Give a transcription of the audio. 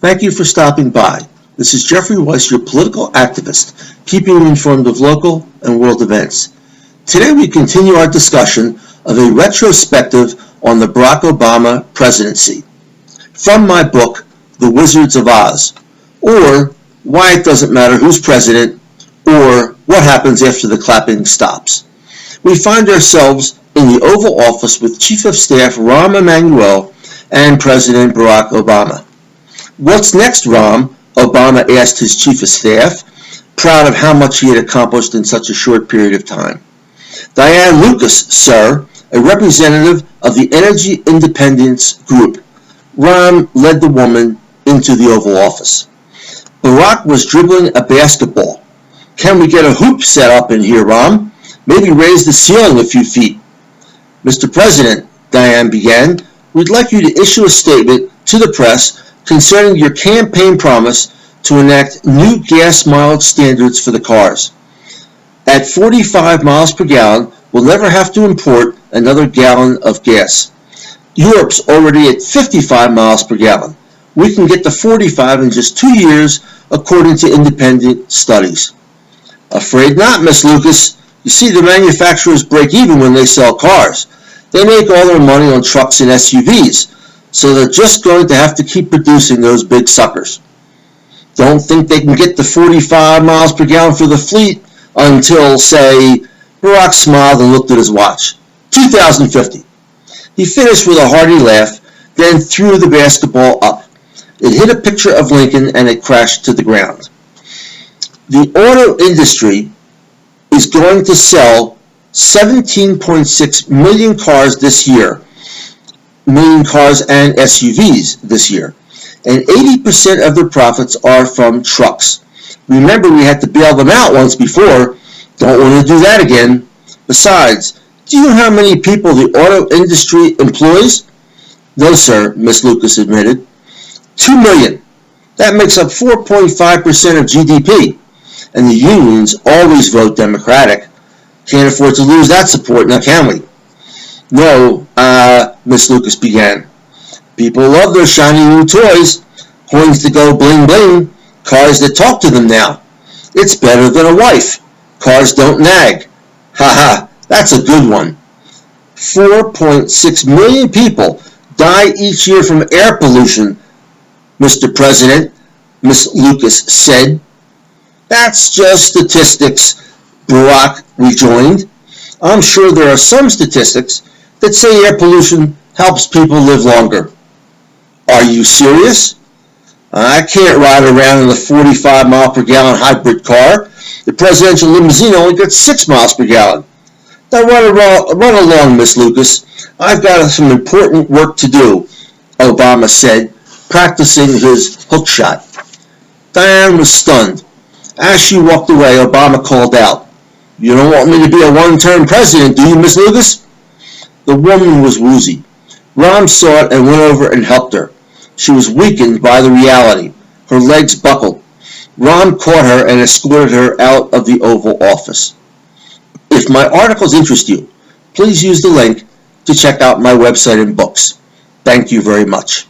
Thank you for stopping by. This is Jeffrey Weiss, your political activist, keeping you informed of local and world events. Today we continue our discussion of a retrospective on the Barack Obama presidency from my book, The Wizards of Oz, or Why It Doesn't Matter Who's President, or What Happens After the Clapping Stops. We find ourselves in the Oval Office with Chief of Staff Rahm Emanuel and President Barack Obama. "What's next, Rahm?" Obama asked his chief of staff, proud of how much he had accomplished in such a short period of time. "Diane Lucas, sir, a representative of the Energy Independence Group." Rahm led the woman into the Oval Office. Barack was dribbling a basketball. "Can we get a hoop set up in here, Rahm? Maybe raise the ceiling a few feet." "Mr. President," Diane began, "we'd like you to issue a statement to the press concerning your campaign promise to enact new gas mileage standards for the cars. At 45 miles per gallon, we'll never have to import another gallon of gas. Europe's already at 55 miles per gallon. We can get to 45 in just 2 years, according to independent studies." "Afraid not, Miss Lucas. You see, the manufacturers break even when they sell cars. They make all their money on trucks and SUVs. So they're just going to have to keep producing those big suckers. Don't think they can get to 45 miles per gallon for the fleet until, say," Barack smiled and looked at his watch, "2050. He finished with a hearty laugh, then threw the basketball up. It hit a picture of Lincoln and it crashed to the ground. "The auto industry is going to sell 17.6 million cars this year. Million cars and SUVs this year, and 80% of their profits are from trucks. Remember, we had to bail them out once before. Don't want to do that again. Besides, do you know how many people the auto industry employs?" "No, sir," Miss Lucas admitted. 2 million. That makes up 4.5% of GDP, and the unions always vote Democratic. Can't afford to lose that support, now can we?" "No, Miss Lucas began. "People love their shiny new toys, coins that go bling bling, cars that talk to them now. It's better than a wife. Cars don't nag. Ha ha, that's a good one. 4.6 million people die each year from air pollution, Mr. President," Miss Lucas said. "That's just statistics," Barack rejoined. "I'm sure there are some statistics that say air pollution helps people live longer." "Are you serious?" "I can't ride around in a 45 mile per gallon hybrid car. The presidential limousine only gets 6 miles per gallon. Now run along, Miss Lucas. I've got some important work to do," Obama said, practicing his hook shot. Diane was stunned. As she walked away, Obama called out, "You don't want me to be a one-term president, do you, Miss Lucas?" The woman was woozy. Rahm saw it and went over and helped her. She was weakened by the reality. Her legs buckled. Rahm caught her and escorted her out of the Oval Office. If my articles interest you, please use the link to check out my website and books. Thank you very much.